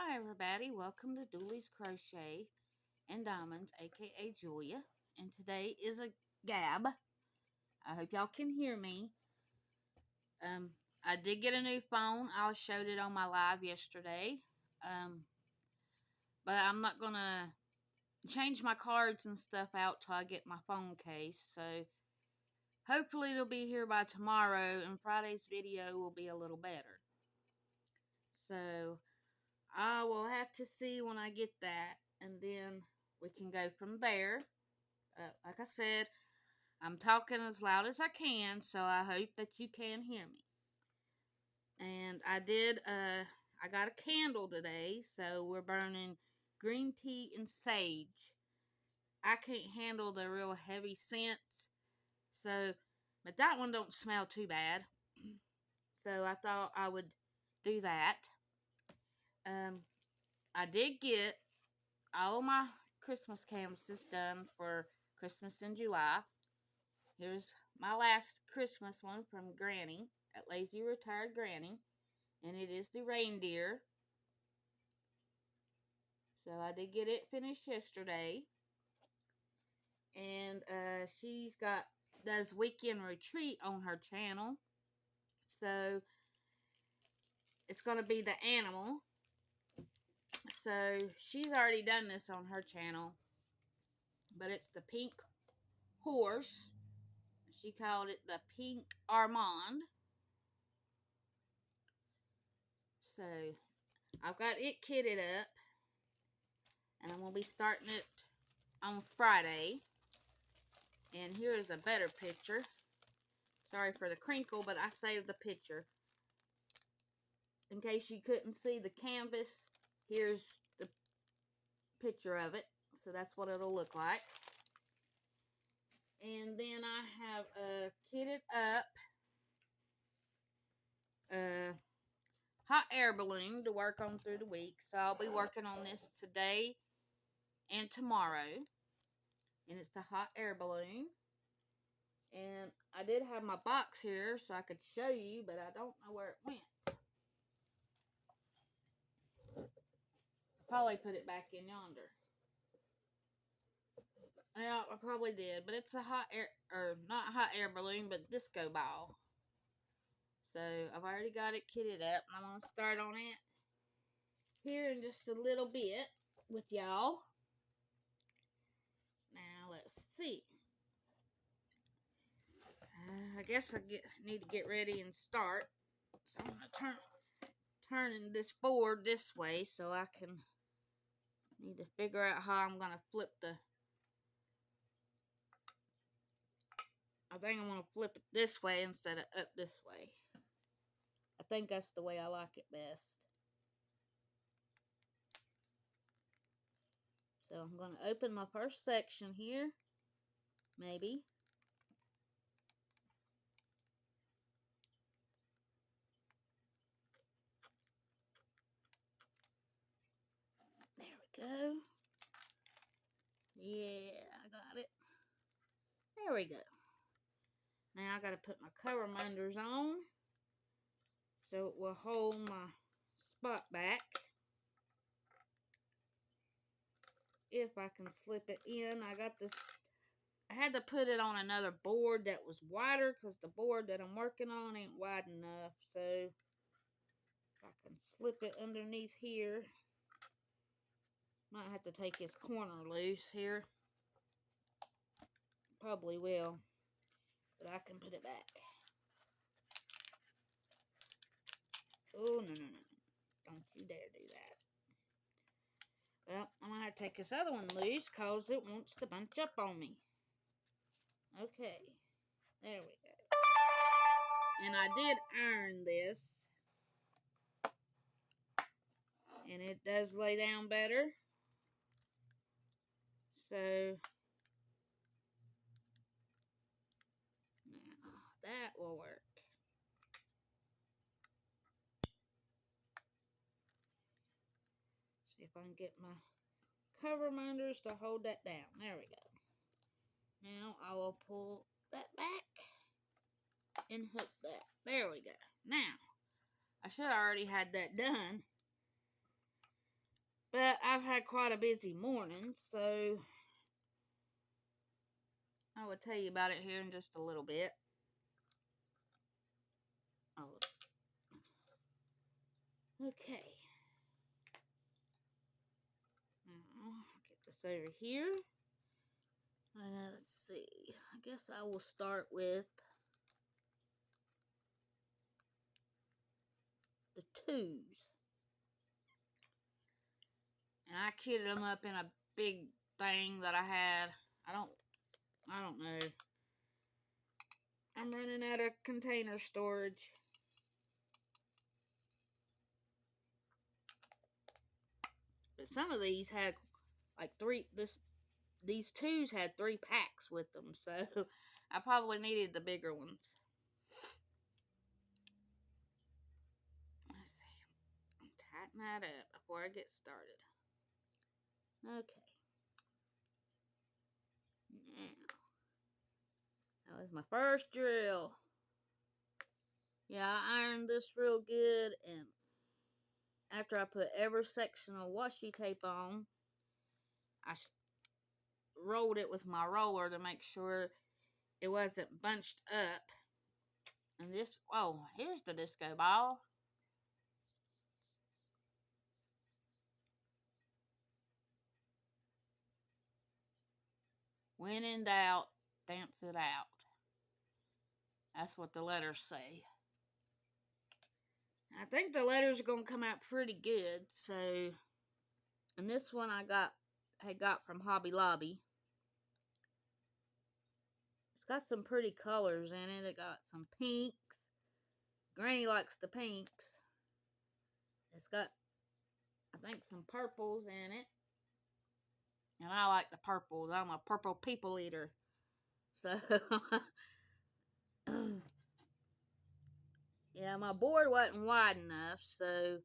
Hi everybody, welcome to Dudley's Crochet and Diamonds, aka Julia. And today is a gab. I hope y'all can hear me. I did get a new phone. I showed it on my live yesterday. But I'm not gonna change my cards and stuff out till I get my phone case. So hopefully it'll be here by tomorrow and Friday's video will be a little better. So I will have to see when I get that, and then we can go from there. Like I said, I'm talking as loud as I can, so I hope that you can hear me. And I got a candle today, so we're burning green tea and sage. I can't handle the real heavy scents, but that one don't smell too bad. So I thought I would do that. I did get all of my Christmas canvases done for Christmas in July. Here's my last Christmas one from Granny at Lazy Retired Granny, and it is the reindeer. So I did get it finished yesterday, and she's does weekend retreat on her channel. So it's gonna be the animal. So she's already done this on her channel, but it's the pink horse. She called it the Pink Armand. So I've got it kitted up, and I'm going to be starting it on Friday. And here is a better picture. Sorry for the crinkle, but I saved the picture. In case you couldn't see the canvas, here's the picture of it. So that's what it'll look like. And then I have kitted up a hot air balloon to work on through the week. So I'll be working on this today and tomorrow. And it's the hot air balloon. And I did have my box here so I could show you, but I don't know where it went. I probably put it back in yonder. Yeah, I probably did, but it's a hot air, or not hot air balloon, but disco ball. So I've already got it kitted up, and I'm going to start on it here in just a little bit with y'all. Now, let's see. I guess I need to get ready and start. So I'm going to turning this board this way so I can need to figure out how I'm going to flip I think I'm going to flip it this way instead of up this way. I think that's the way I like it best. So I'm going to open my first section here. Maybe. There we go. Yeah, I got it. There we go. Now I got to put my cover minders on so it will hold my spot back. If I can slip it in. I had to put it on another board that was wider because the board that I'm working on ain't wide enough. So if I can slip it underneath here. Might have to take his corner loose here. Probably will. But I can put it back. Oh, no. Don't you dare do that. Well, I'm going to have to take this other one loose because it wants to bunch up on me. Okay. There we go. And I did iron this. And it does lay down better. So, now that will work. See if I can get my cover minders to hold that down. There we go. Now I will pull that back and hook that. There we go. Now, I should have already had that done. But I've had quite a busy morning, so I will tell you about it here in just a little bit. Oh. Okay. Now, get this over here. Let's see. I guess I will start with the twos. And I kitted them up in a big thing that I had. I don't know. I'm running out of container storage. But some of these had like these twos had 3 packs with them, so I probably needed the bigger ones. Let's see. Tighten that up before I get started. Okay. Now, that was my first drill. Yeah, I ironed this real good, and after I put every section of washi tape on, I rolled it with my roller to make sure it wasn't bunched up. And this, oh, here's the disco ball. When in doubt, dance it out. That's what the letters say. I think the letters are going to come out pretty good, so, and this one I had got from Hobby Lobby. It's got some pretty colors in it. It got some pinks. Granny likes the pinks. It's got, I think, some purples in it. And I like the purples. I'm a purple people eater. So, yeah, my board wasn't wide enough, so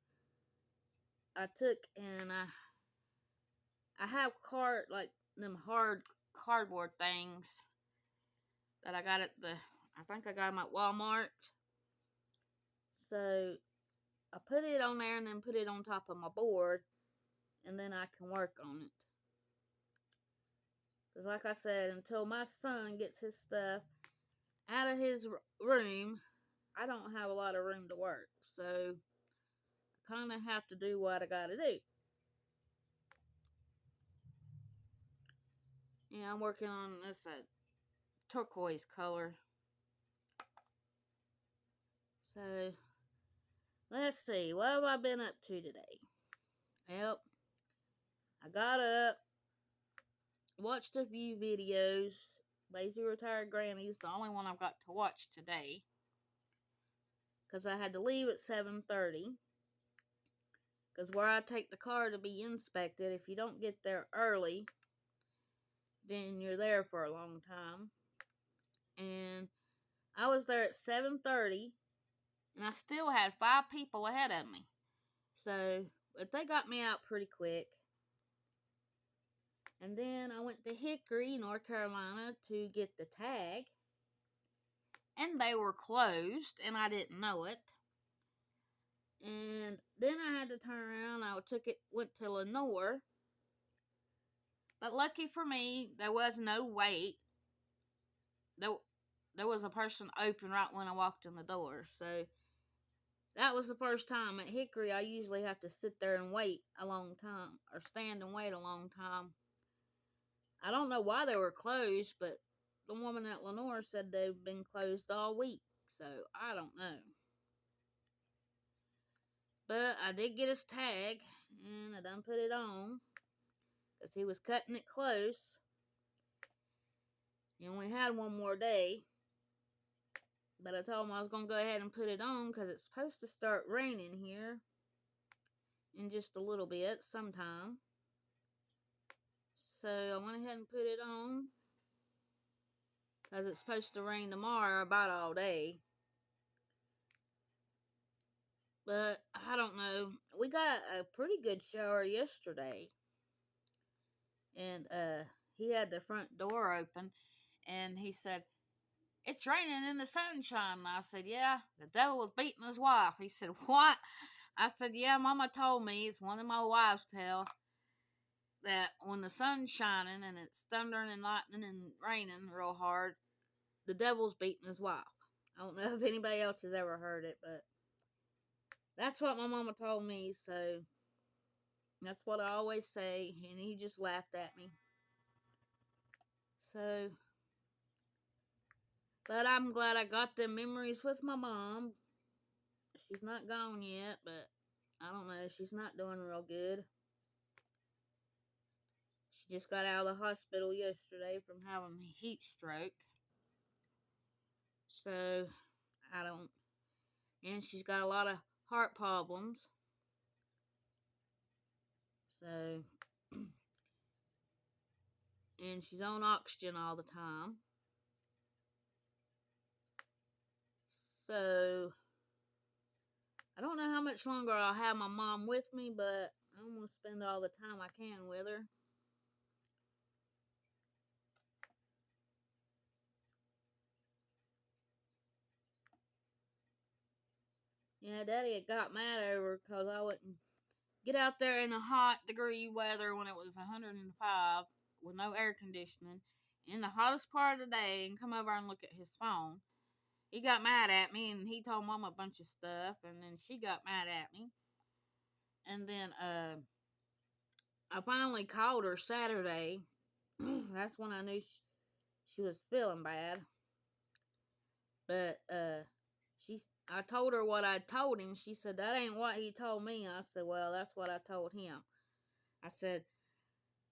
I took and I have like them hard cardboard things that I got I think I got them at Walmart. So I put it on there and then put it on top of my board, and then I can work on it. Because like I said, until my son gets his stuff out of his room, I don't have a lot of room to work. So I kind of have to do what I got to do. Yeah, I'm working on this turquoise color. So, let's see. What have I been up to today? Well, I got up, watched a few videos. Lazy Retired Granny is the only one I've got to watch today. Because I had to leave at 7:30. Because where I take the car to be inspected, if you don't get there early, then you're there for a long time. And I was there at 7:30, and I still had 5 people ahead of me. So, but they got me out pretty quick. And then I went to Hickory, North Carolina to get the tag. And they were closed, and I didn't know it. And then I had to turn around. Went to Lenore. But lucky for me, there was no wait. There was a person open right when I walked in the door. So that was the first time. At Hickory, I usually have to sit there and wait a long time, or stand and wait a long time. I don't know why they were closed, but the woman at Lenore said they've been closed all week. So I don't know. But I did get his tag, and I done put it on, because he was cutting it close. He only had one more day. But I told him I was going to go ahead and put it on, because it's supposed to start raining here in just a little bit sometime. So I went ahead and put it on, because it's supposed to rain tomorrow about all day. But I don't know. We got a pretty good shower yesterday. And he had the front door open, and he said, "It's raining in the sunshine." And I said, "Yeah, the devil was beating his wife." He said, "What?" I said, yeah, Mama told me, it's one of my wives' tale, that when the sun's shining and it's thundering and lightning and raining real hard, the devil's beating his wife. I don't know if anybody else has ever heard it, but that's what my mama told me, so that's what I always say, and he just laughed at me. So, but I'm glad I got them memories with my mom. She's not gone yet, but I don't know, she's not doing real good. She just got out of the hospital yesterday from having a heat stroke. So, I don't, and she's got a lot of heart problems. So, and she's on oxygen all the time. So, I don't know how much longer I'll have my mom with me, but I'm going to spend all the time I can with her. Yeah, Daddy had got mad over because I wouldn't get out there in the hot degree weather when it was 105 with no air conditioning in the hottest part of the day and come over and look at his phone. He got mad at me and he told Mom a bunch of stuff, and then she got mad at me. And then I finally called her Saturday. That's when I knew she was feeling bad. But I told her what I told him. She said, that ain't what he told me. I said, well, that's what I told him. I said,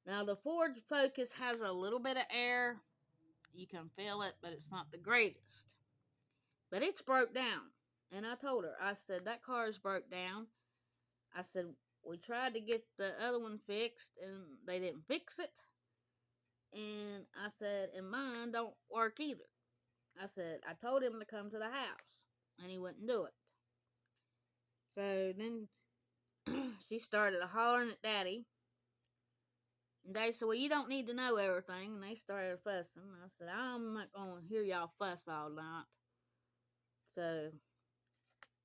now the Ford Focus has a little bit of air. You can feel it, but it's not the greatest. But it's broke down. And I told her, I said, that car's broke down. I said, we tried to get the other one fixed, and they didn't fix it. And I said, and mine don't work either. I said, I told him to come to the house, and he wouldn't do it. So then she started hollering at Daddy. And Daddy said, well, you don't need to know everything. And they started fussing. I said, I'm not going to hear y'all fuss all night. So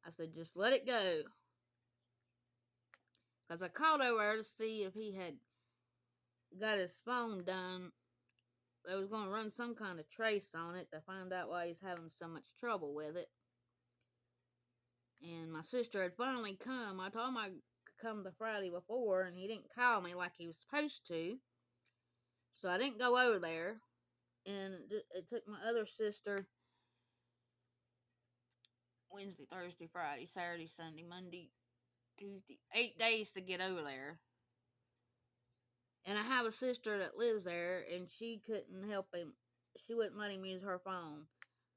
I said, just let it go. Because I called over there to see if he had got his phone done. They was going to run some kind of trace on it to find out why he's having so much trouble with it. And my sister had finally come. I told him I'd come the Friday before, and he didn't call me like he was supposed to. So I didn't go over there. And it took my other sister Wednesday, Thursday, Friday, Saturday, Sunday, Monday, Tuesday, 8 days to get over there. And I have a sister that lives there, and she couldn't help him. She wouldn't let him use her phone.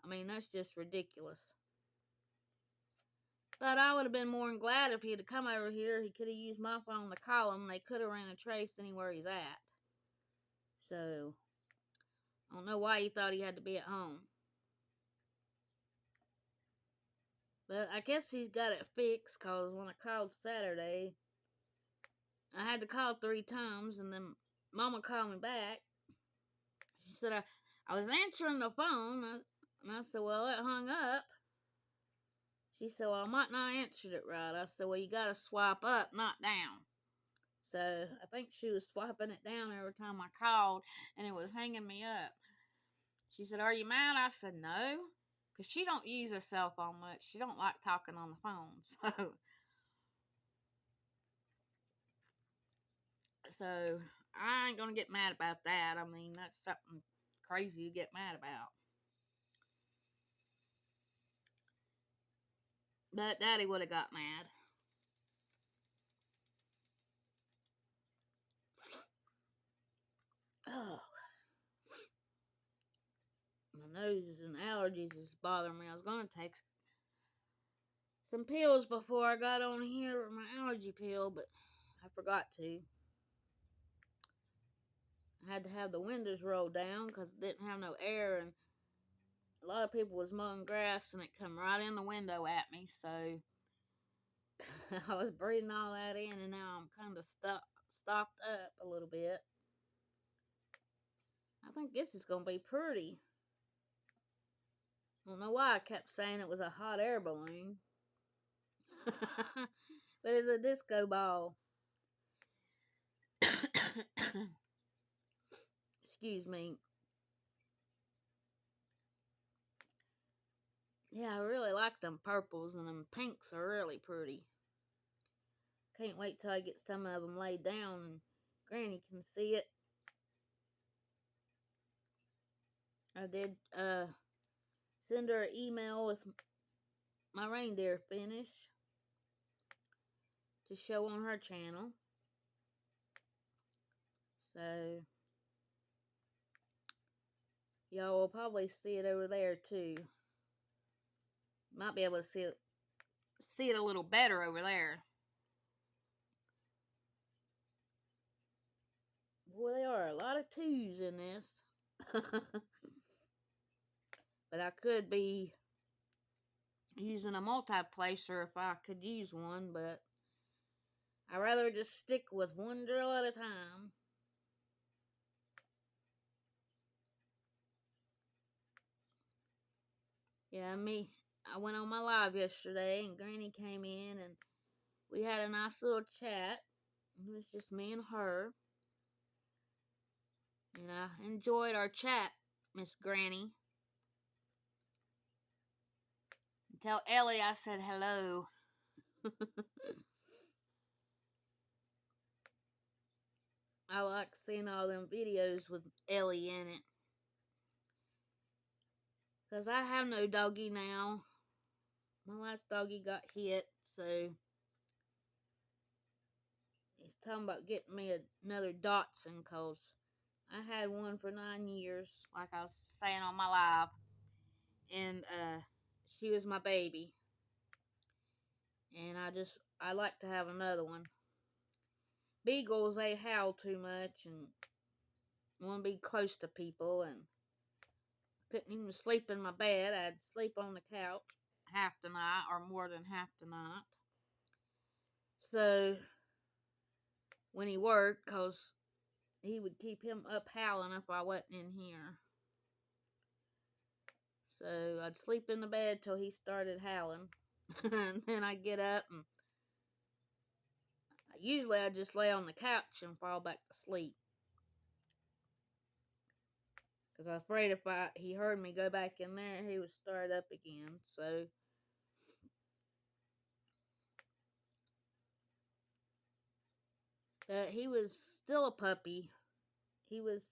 I mean, that's just ridiculous. But I would have been more than glad if he had come over here. He could have used my phone to call him. They could have ran a trace anywhere he's at. So, I don't know why he thought he had to be at home. But I guess he's got it fixed, because when I called Saturday, I had to call 3 times, and then Mama called me back. She said I was answering the phone, and I said, well, it hung up. She said, well, I might not answered it right. I said, well, you got to swipe up, not down. So I think she was swiping it down every time I called, and it was hanging me up. She said, are you mad? I said, no, because she don't use her cell phone much. She don't like talking on the phone. So I ain't going to get mad about that. I mean, that's something crazy to get mad about. But Daddy would have got mad. Oh. My nose and allergies is bothering me. I was going to take some pills before I got on here, my allergy pill, but I forgot to. I had to have the windows rolled down because it didn't have no air, and a lot of people was mowing grass, and it come right in the window at me, so I was breathing all that in, and now I'm kind of stopped up a little bit. I think this is going to be pretty. I don't know why I kept saying it was a hot air balloon. It was a disco ball. Excuse me. Yeah, I really like them purples, and them pinks are really pretty. Can't wait till I get some of them laid down and Granny can see it. I did send her an email with my reindeer finish to show on her channel. So y'all will probably see it over there too. Might be able to see it a little better over there. Boy, there are a lot of twos in this. But I could be using a multiplacer if I could use one, but I'd rather just stick with one drill at a time. Yeah, I went on my live yesterday and Granny came in and we had a nice little chat. It was just me and her. And I enjoyed our chat, Miss Granny. Tell Ellie I said hello. I like seeing all them videos with Ellie in it. Because I have no doggy now. My last doggy got hit, so he's talking about getting me another Dotson, because I had one for 9 years, like I was saying on my live. And she was my baby. And I like to have another one. Beagles, they howl too much and want to be close to people, and couldn't even sleep in my bed. I'd sleep on the couch half the night or more than half the night. So when he worked, because he would keep him up howling if I wasn't in here. So I'd sleep in the bed till he started howling. And then I'd get up and usually I'd just lay on the couch and fall back to sleep. Because I was afraid if he heard me go back in there, he would start up again. So but he was still a puppy. He was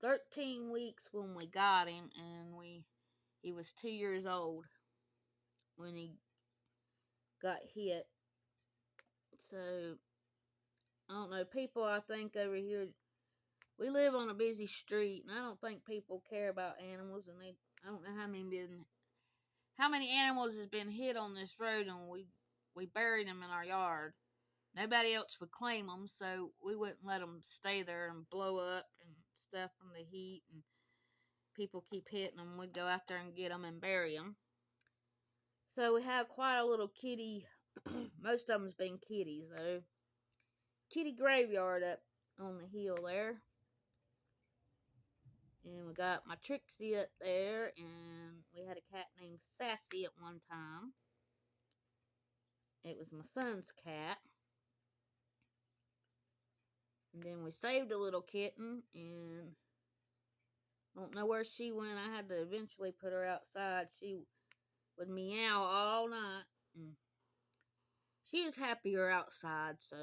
13 weeks when we got him, and he was 2 years old when he got hit. So I don't know, people, I think over here, we live on a busy street, and I don't think people care about animals, and I don't know how many animals has been hit on this road, and we buried them in our yard. Nobody else would claim them, so we wouldn't let them stay there and blow up and stuff from the heat, and people keep hitting them. We'd go out there and get them and bury them. So we have quite a little kitty, most of them's been kitties though, kitty graveyard up on the hill there. And we got my Trixie up there, and we had a cat named Sassy at one time. It was my son's cat. And then we saved a little kitten, and don't know where she went. I had to eventually put her outside. She would meow all night. And she was happier outside, so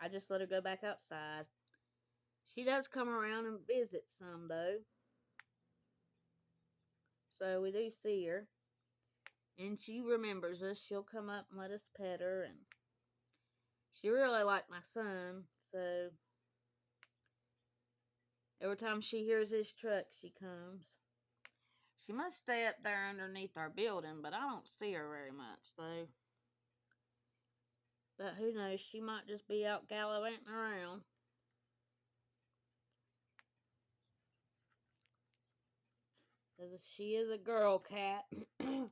I just let her go back outside. She does come around and visit some, though. So we do see her. And she remembers us. She'll come up and let us pet her. And she really liked my son. So every time she hears his truck, she comes. She must stay up there underneath our building, but I don't see her very much, though. But who knows? She might just be out gallivanting around. Because she is a girl cat. And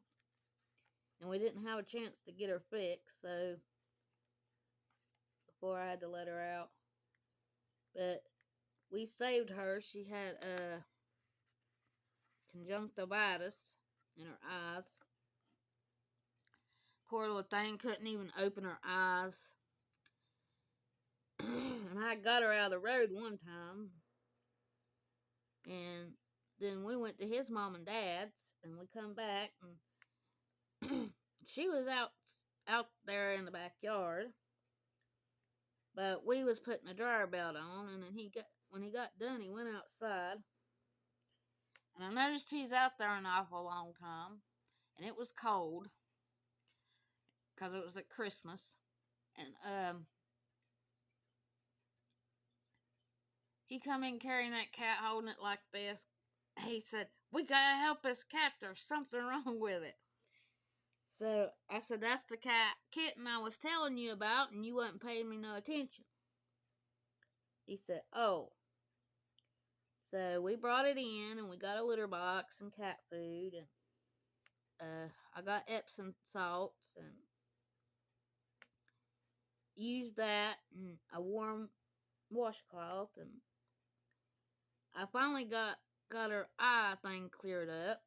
we didn't have a chance to get her fixed, so before I had to let her out. But we saved her. She had conjunctivitis in her eyes. Poor little thing couldn't even open her eyes. And I got her out of the road one time. And then we went to his mom and dad's, and we come back, and she was out there in the backyard. But we was putting a dryer belt on, and then when he got done, he went outside. And I noticed he's out there an awful long time, and it was cold, because it was at Christmas. And he come in carrying that cat, holding it like this. He said, "We gotta help this cat. There's something wrong with it." So I said, "That's the kitten I was telling you about, and you wasn't paying me no attention." He said, "Oh." So we brought it in, and we got a litter box and cat food, and I got Epsom salts and used that and a warm washcloth, and I finally got her eye thing cleared up.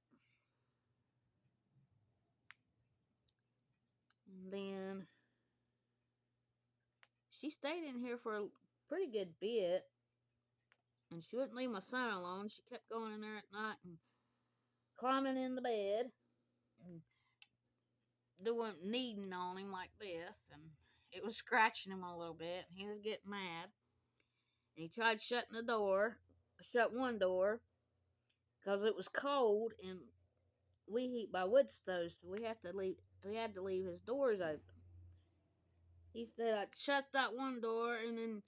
And then she stayed in here for a pretty good bit, and she wouldn't leave my son alone. She kept going in there at night and climbing in the bed and doing kneading on him like this, and it was scratching him a little bit, and he was getting mad. And he tried shut one door, because it was cold, and we heat by wood stoves, so we had to leave his doors open. He said, "I shut that one door," and then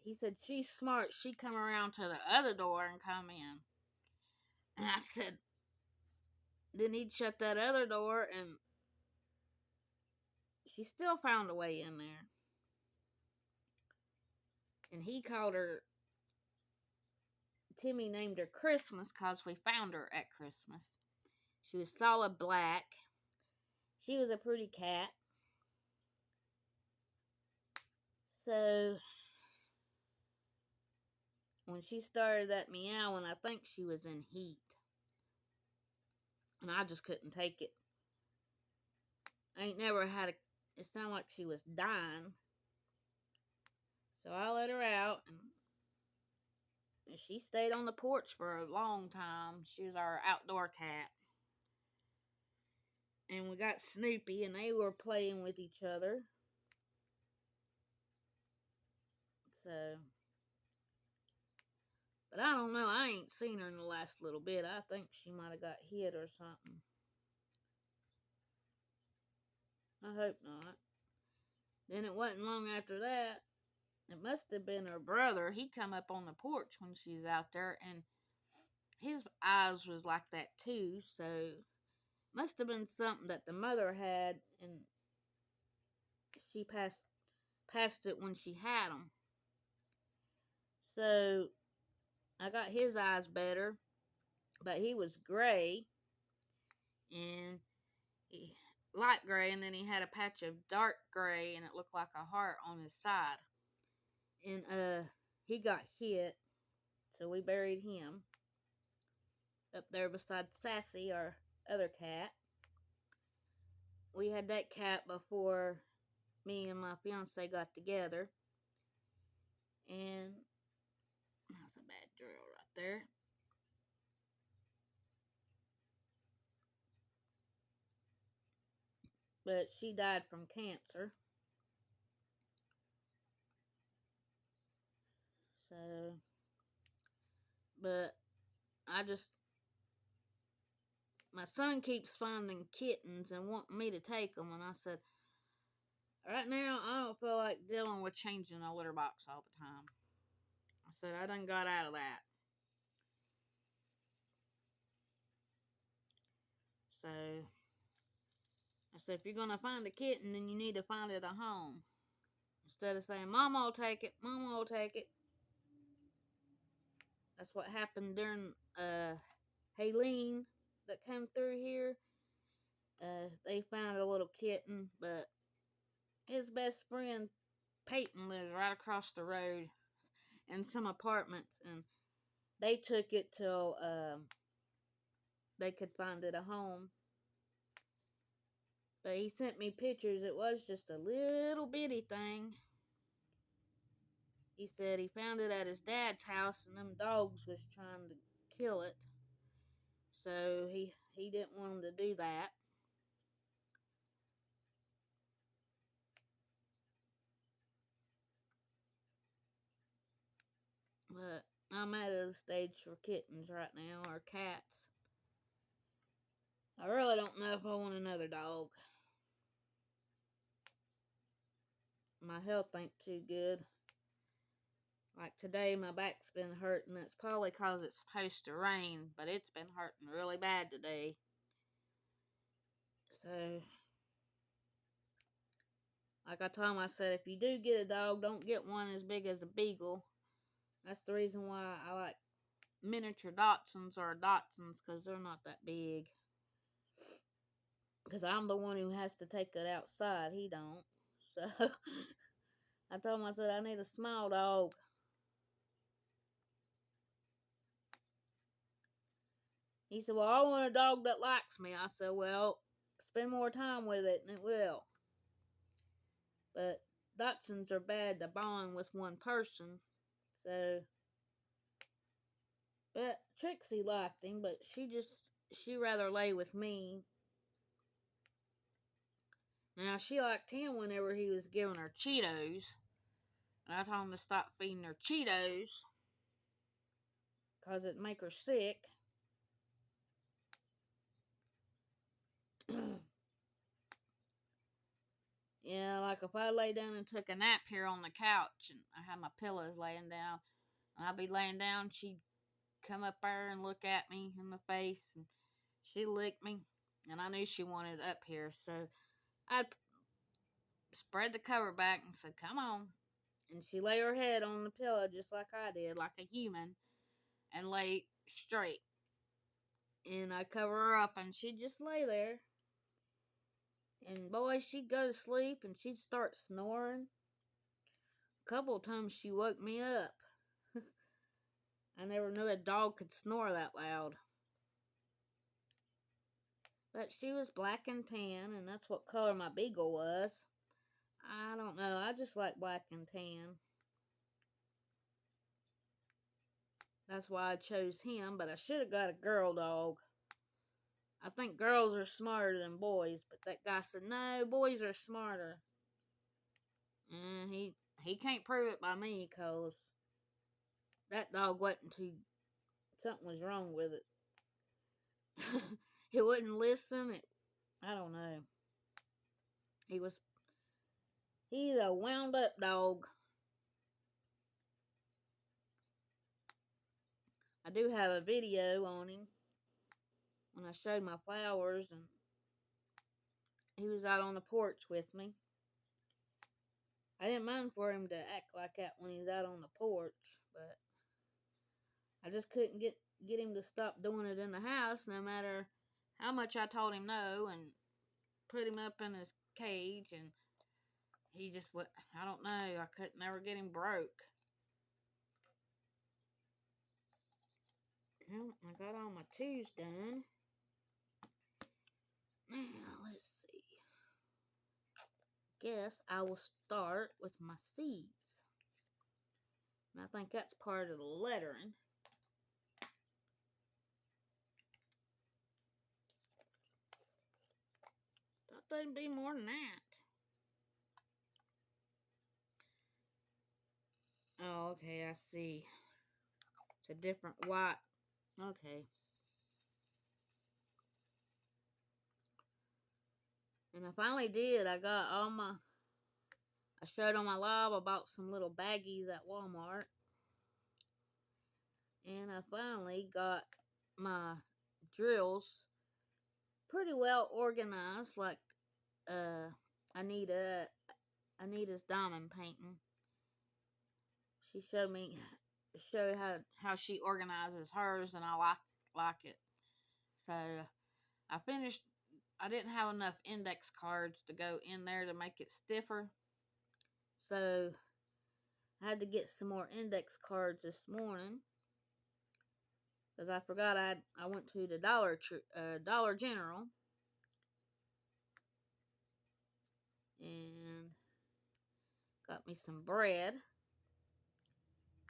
he said, "She's smart. She come around to the other door and come in." And I said, then he'd shut that other door, and she still found a way in there. And he called her, Timmy named her Christmas, because we found her at Christmas. She was solid black. She was a pretty cat. So when she started that meowing, I think she was in heat. And I just couldn't take it. I ain't never had it sounded like she was dying. So I let her out, and she stayed on the porch for a long time. She was our outdoor cat. And we got Snoopy, and they were playing with each other. So, but I don't know. I ain't seen her in the last little bit. I think she might have got hit or something. I hope not. Then it wasn't long after that. It must have been her brother. He come up on the porch when she's out there, and his eyes was like that too. So, must have been something that the mother had, and she passed it when she had them. So I got his eyes better, but he was gray, and light gray, and then he had a patch of dark gray, and it looked like a heart on his side. And he got hit, so we buried him up there beside Sassy, our other cat. We had that cat before me and my fiance got together, and that's a bad drill right there. But she died from cancer. So, but my son keeps finding kittens and wanting me to take them, and I said, right now, I don't feel like dealing with changing a litter box all the time. I said, I done got out of that. So, I said, if you're going to find a kitten, then you need to find it a home. Instead of saying, Mama will take it, Mama will take it. That's what happened during Haleen that came through here. They found a little kitten, but his best friend Peyton lives right across the road in some apartments, and they took it till they could find it a home. But he sent me pictures. It was just a little bitty thing. He said he found it at his dad's house and them dogs was trying to kill it. So he didn't want them to do that. But I'm at a stage for kittens right now, or cats. I really don't know if I want another dog. My health ain't too good. Like today, my back's been hurting. It's probably because it's supposed to rain, but it's been hurting really bad today. So, like I told him, I said, if you do get a dog, don't get one as big as a beagle. That's the reason why I like miniature Dachshunds or Dachshunds, because they're not that big. Because I'm the one who has to take it outside. He don't. So, I told him, I said, I need a small dog. He said, well, I want a dog that likes me. I said, well, spend more time with it and it will. But Dachshunds are bad to bond with one person. So, but Trixie liked him, but she rather lay with me. Now, she liked him whenever he was giving her Cheetos. And I told him to stop feeding her Cheetos, because it'd make her sick. Yeah, like if I lay down and took a nap here on the couch and I had my pillows laying down, and I'd be laying down, she'd come up there and look at me in the face, and she'd lick me, and I knew she wanted up here, so I'd spread the cover back and said, come on. And she lay her head on the pillow just like I did, like a human, and lay straight. And I'd cover her up, and she'd just lay there. And boy, she'd go to sleep, and she'd start snoring. A couple of times she woke me up. I never knew a dog could snore that loud. But she was black and tan, and that's what color my beagle was. I don't know. I just like black and tan. That's why I chose him, but I should have got a girl dog. I think girls are smarter than boys, but that guy said, no, boys are smarter. And he can't prove it by me, because that dog wasn't too... Something was wrong with it. It wouldn't listen. I don't know. He's a wound up dog. I do have a video on him when I showed my flowers, and he was out on the porch with me. I didn't mind for him to act like that when he's out on the porch, but I just couldn't get him to stop doing it in the house, no matter how much I told him no, and put him up in his cage, and he just, I don't know, I couldn't never get him broke. Well, I got all my twos done. Now, let's see. Guess I will start with my C's. And I think that's part of the lettering. Thought there'd be more than that. Oh, okay, I see. It's a different white. Okay. And I finally did. I showed on my live. I bought some little baggies at Walmart. And I finally got my drills pretty well organized. Like, Anita's diamond painting. She showed how she organizes hers, and I like it. So I finished. I didn't have enough index cards to go in there to make it stiffer, so I had to get some more index cards this morning, because I forgot I went to the Dollar General And got me some bread.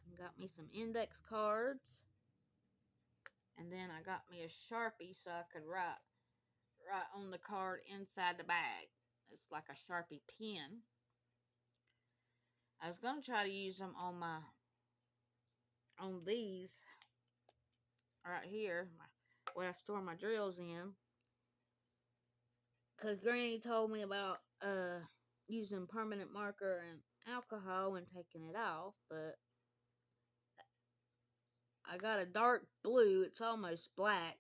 And got me some index cards. And then I got me a Sharpie so I could write on the card inside the bag. It's like a Sharpie pen. I was going to try to use them on these right here, where I store my drills in. Because Granny told me about using permanent marker and alcohol and taking it off, but I got a dark blue. It's almost black.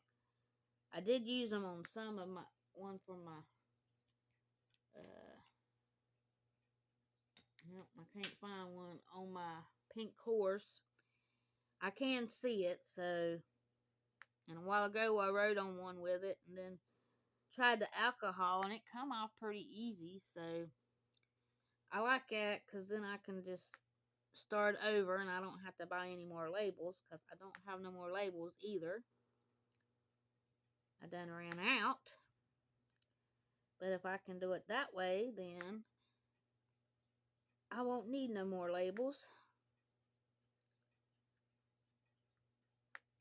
I did use them on some of one for my, nope, I can't find one on my pink horse. I can see it, so, and a while ago I wrote on one with it, and then tried the alcohol, and it come off pretty easy, so I like that, because then I can just start over, and I don't have to buy any more labels, because I don't have no more labels either. I done ran out, but if I can do it that way, then I won't need no more labels.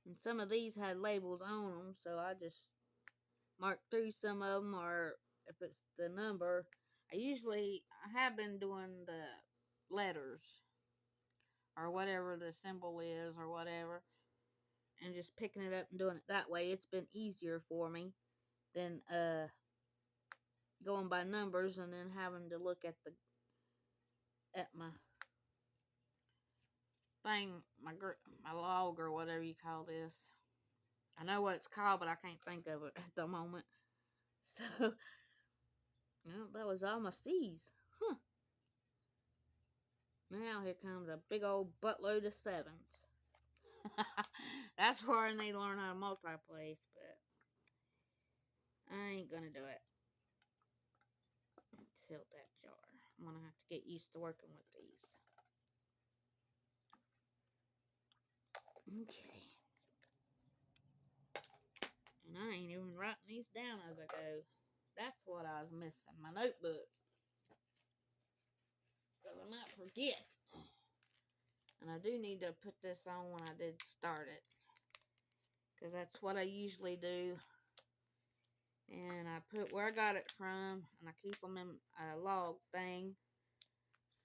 And some of these had labels on them, so I just marked through some of them, or if it's the number. I have been doing the letters, or whatever the symbol is, or whatever, and just picking it up and doing it that way. It's been easier for me than going by numbers and then having to look at my thing, my log, or whatever you call this. I know what it's called, but I can't think of it at the moment. So, well, that was all my C's. Huh. Now here comes a big old buttload of 7s. That's where I need to learn how to multi-place, but I ain't gonna do it. Tilt that jar. I'm gonna have to get used to working with these. Okay. And I ain't even writing these down as I go. That's what I was missing, my notebook. Because I might forget. And I do need to put this on when I did start it. Because that's what I usually do. And I put where I got it from. And I keep them in a log thing.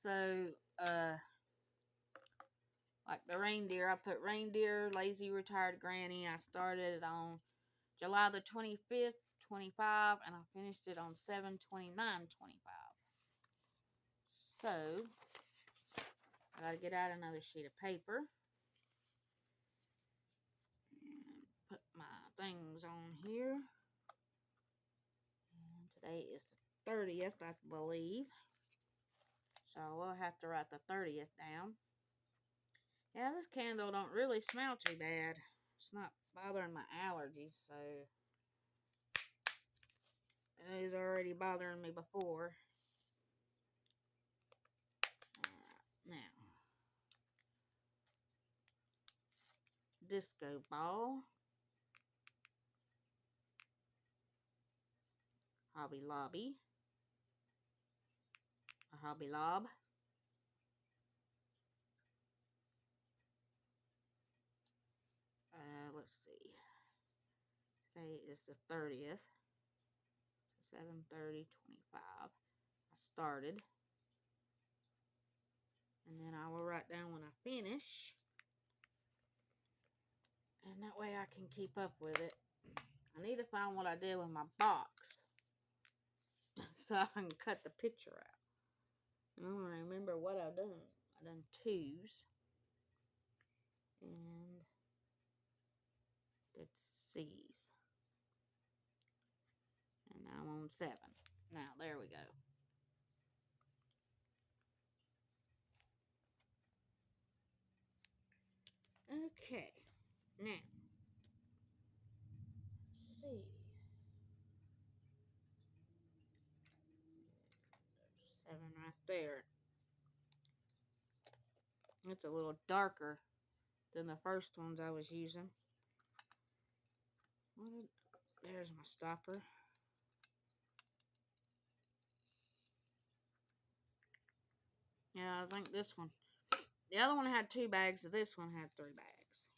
So, like the reindeer, I put reindeer, lazy retired granny. I started it on July the 25th, 25, and I finished it on 7/29/25. So, I gotta get out another sheet of paper and put my things on here. And today is the 30th, I believe. So we'll have to write the 30th down. Yeah, this candle don't really smell too bad. It's not bothering my allergies, so it was already bothering me before. Now, disco ball, Hobby Lobby, a Hobby Lob, let's see, today is the 30th, so 7/30/25, I started, and then I will write down when I finish, and that way I can keep up with it. I need to find what I did with my box, so I can cut the picture out. And I don't remember what I've done. I've done 2s, and did C's, and now I'm on 7. Now, there we go. Okay, now, let's see. 7 right there. It's a little darker than the first ones I was using. There's my stopper. Yeah, I think this one. The other one had 2 bags. This one had 3 bags.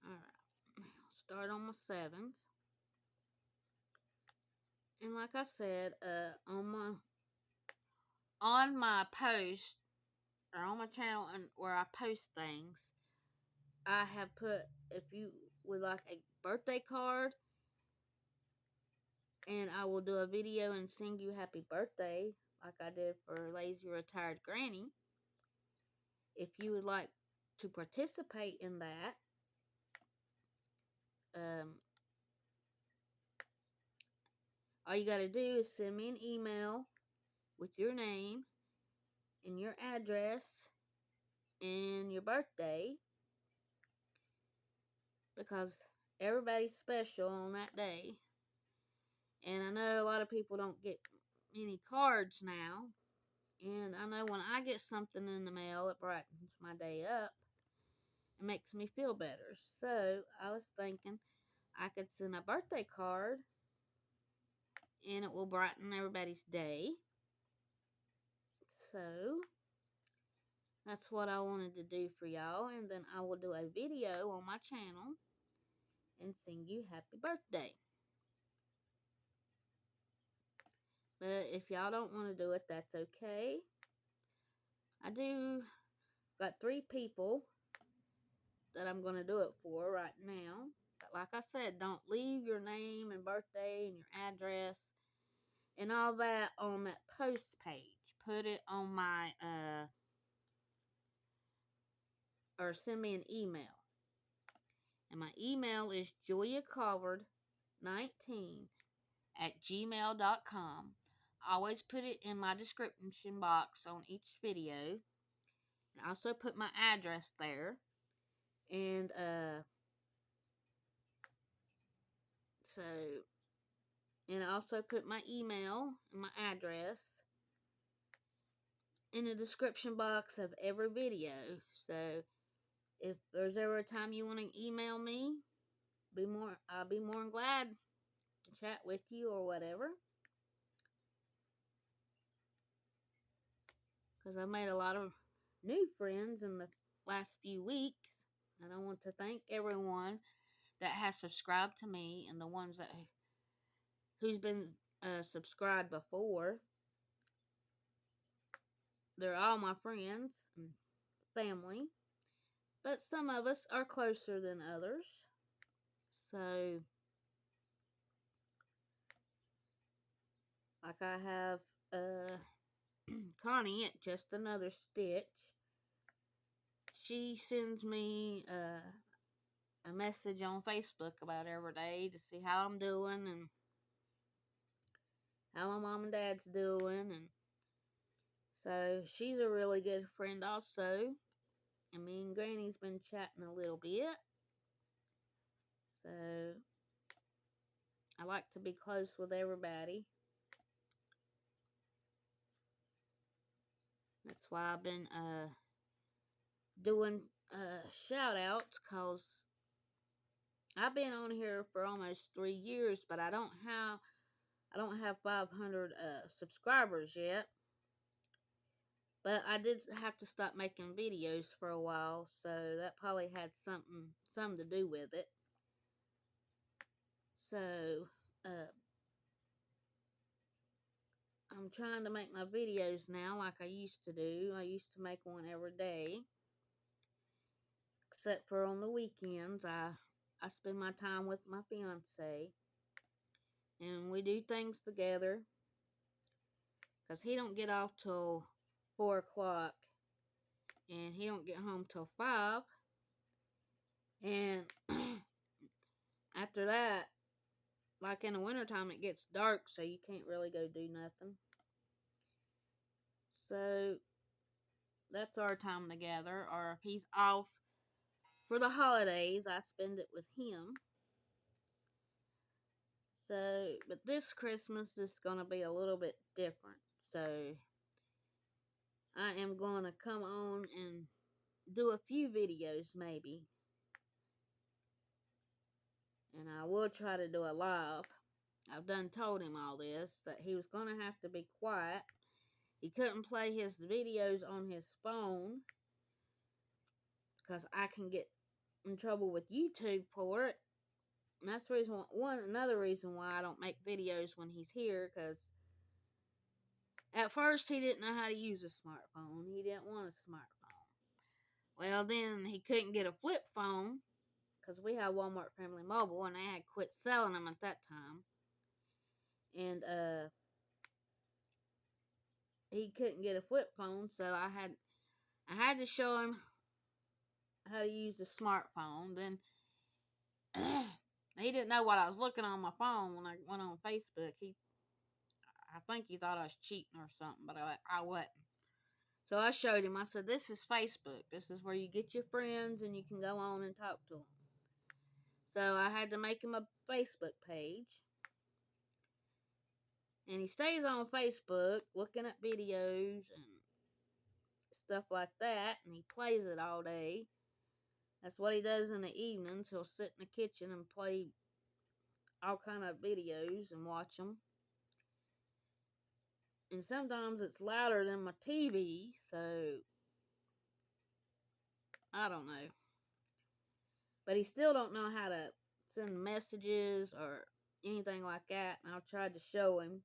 Alright. I'll start on my 7s. And like I said, on my post, or on my channel and where I post things, I have put, if you would like a birthday card, and I will do a video and sing you happy birthday, like I did for Lazy Retired Granny. If you would like to participate in that, all you got to do is send me an email with your name and your address and your birthday, because everybody's special on that day. And I know a lot of people don't get any cards now. And I know when I get something in the mail, it brightens my day up. It makes me feel better. So I was thinking I could send a birthday card and it will brighten everybody's day. So that's what I wanted to do for y'all. And then I will do a video on my channel and sing you happy birthday. But if y'all don't want to do it, that's okay. I got 3 people that I'm going to do it for right now. But like I said, don't leave your name and birthday and your address and all that on that post page. Put it on my, or send me an email. And my email is juliacolvard19@gmail.com. I always put it in my description box on each video. And I also put my address there. And, and I also put my email and my address in the description box of every video. So if there's ever a time you want to email me, I'll be more than glad to chat with you or whatever. Because I made a lot of new friends in the last few weeks. And I want to thank everyone that has subscribed to me and the ones who's been subscribed before. They're all my friends and family. But some of us are closer than others. So, like I have Connie at Just Another Stitch. She sends me a message on Facebook about every day to see how I'm doing and how my mom and dad's doing. And so she's a really good friend also. And me and Granny's been chatting a little bit. So I like to be close with everybody. That's why I've been doing shout outs, because I've been on here for almost 3 years, but I don't have 500 subscribers yet. But I did have to stop making videos for a while, so that probably had something to do with it. So I'm trying to make my videos now like I used to do. I used to make one every day, except for on the weekends. I spend my time with my fiance, and we do things together, because he don't get off till 4 o'clock, and he don't get home till 5. And after that, like in the wintertime, it gets dark, so you can't really go do nothing. So that's our time together. Or if he's off for the holidays, I spend it with him. So, but this Christmas is going to be a little bit different. So I am going to come on and do a few videos maybe. And I will try to do a live. I've done told him all this, that he was going to have to be quiet. He couldn't play his videos on his phone because I can get in trouble with YouTube for it. And that's the reason another reason why I don't make videos when he's here, because at first he didn't know how to use a smartphone. He didn't want a smartphone. Well, then he couldn't get a flip phone because we had Walmart Family Mobile and they had quit selling them at that time. And he couldn't get a flip phone, so I had to show him how to use the smartphone. Then he didn't know what I was looking on my phone when I went on Facebook. I think he thought I was cheating or something, but I wasn't. So I showed him. I said, "This is Facebook. This is where you get your friends and you can go on and talk to them." So I had to make him a Facebook page. And he stays on Facebook looking at videos and stuff like that. And he plays it all day. That's what he does in the evenings. He'll sit in the kitchen and play all kind of videos and watch them. And sometimes it's louder than my TV, so I don't know. But he still don't know how to send messages or anything like that. And I've tried to show him.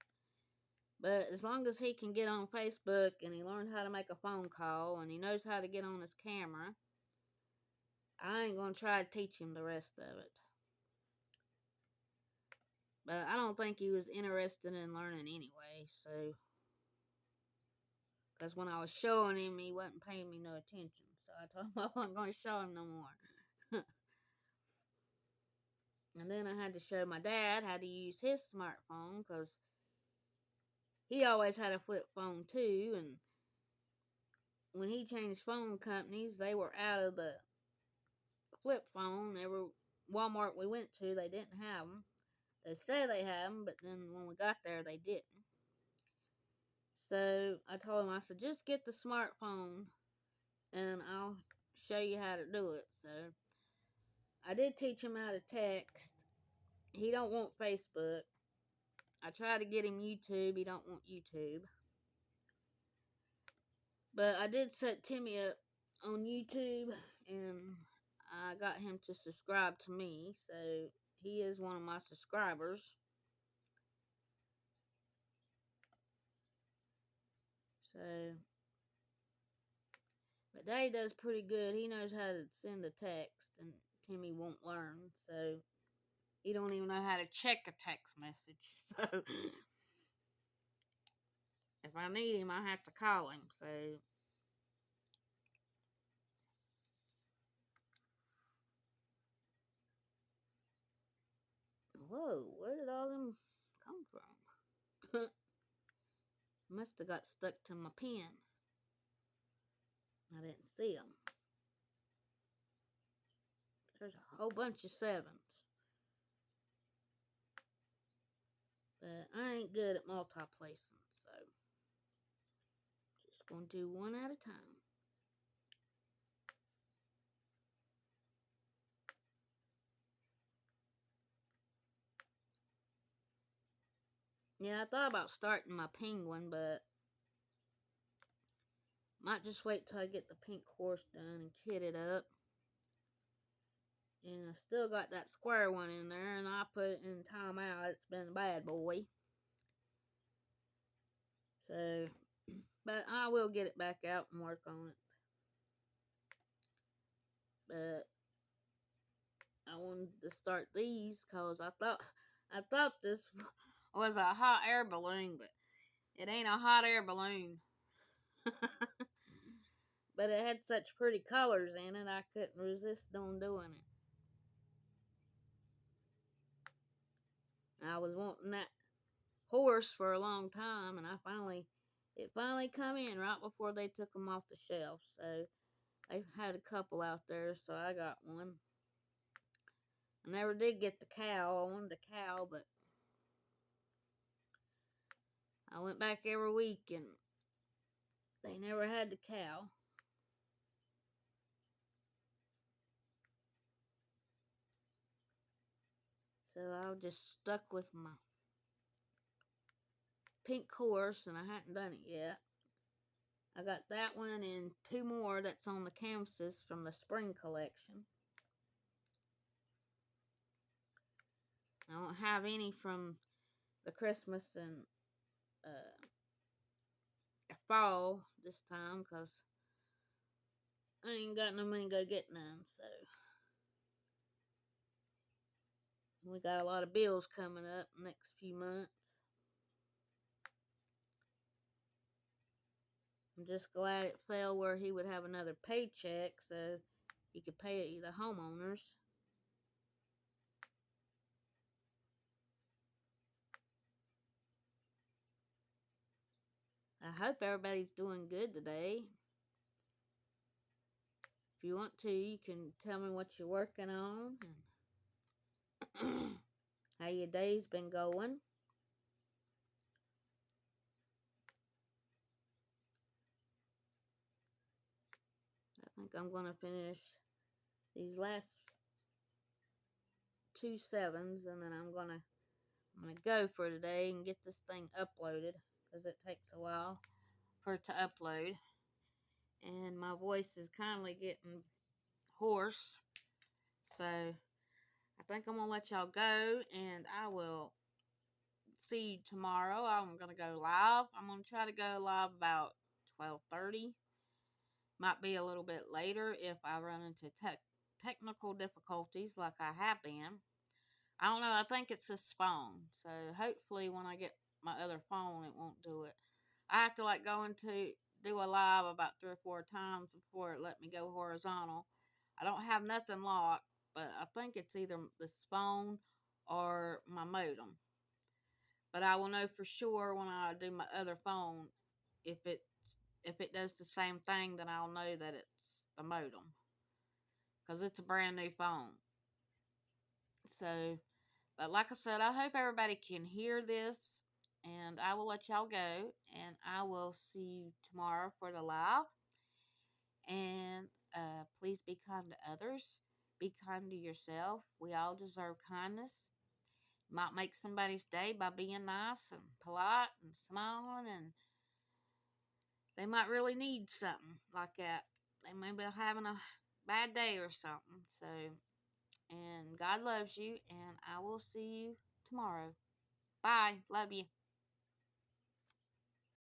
But as long as he can get on Facebook and he learned how to make a phone call and he knows how to get on his camera, I ain't going to try to teach him the rest of it. But I don't think he was interested in learning anyway, so. Because when I was showing him, he wasn't paying me no attention. So I told him I wasn't going to show him no more. And then I had to show my dad how to use his smartphone, because he always had a flip phone too. And when he changed phone companies, they were out of the flip phone. Walmart we went to, they didn't have them. They said they had them, but then when we got there, they didn't. So I told him, I said, just get the smartphone and I'll show you how to do it. So I did teach him how to text. He don't want Facebook. I tried to get him YouTube. He don't want YouTube. But I did set Timmy up on YouTube, and I got him to subscribe to me. So he is one of my subscribers. So, but Daddy does pretty good. He knows how to send a text, and Timmy won't learn. So he don't even know how to check a text message. So if I need him, I have to call him. So whoa, where did all them come from? Must have got stuck to my pen. I didn't see them. There's a whole bunch of 7s. But I ain't good at multi-placing, so just gonna do one at a time. Yeah, I thought about starting my penguin, but might just wait till I get the pink horse done and kit it up. And I still got that square one in there, and I put it in timeout. It's been a bad boy. So, but I will get it back out and work on it. But I wanted to start these because I thought this was a hot air balloon, but it ain't a hot air balloon. But it had such pretty colors in it, I couldn't resist on doing it. I was wanting that horse for a long time, and it finally come in right before they took them off the shelf. So they had a couple out there, so I got one. I never did get the cow. I wanted the cow, but I went back every week, and they never had the cow. So I was just stuck with my pink horse, and I hadn't done it yet. I got that one and 2 more that's on the canvases from the spring collection. I don't have any from the Christmas and fall this time because I ain't got no money to go get none, so we got a lot of bills coming up next few months. I'm just glad it fell where he would have another paycheck so he could pay the homeowners. I hope everybody's doing good today. If you want to, you can tell me what you're working on and how your day's been going. I think I'm going to finish these last 2 sevens, and then I'm gonna go for today and get this thing uploaded because it takes a while for it to upload. And my voice is kindly getting hoarse, so I think I'm gonna let y'all go, and I will see you tomorrow. I'm gonna go live. I'm gonna try to go live about 12:30. Might be a little bit later if I run into technical difficulties like I have been. I don't know. I think it's this phone. So hopefully when I get my other phone, it won't do it. I have to go into do a live about 3 or 4 times before it let me go horizontal. I don't have nothing locked, but I think it's either this phone or my modem. But I will know for sure when I do my other phone if it does the same thing. Then I'll know that it's the modem because it's a brand new phone. So, but like I said, I hope everybody can hear this, and I will let y'all go, and I will see you tomorrow for the live. And please be kind to others. Be kind to yourself. We all deserve kindness. You might make somebody's day by being nice and polite and smiling, and they might really need something like that. They may be having a bad day or something. So, and God loves you, and I will see you tomorrow. Bye. Love you.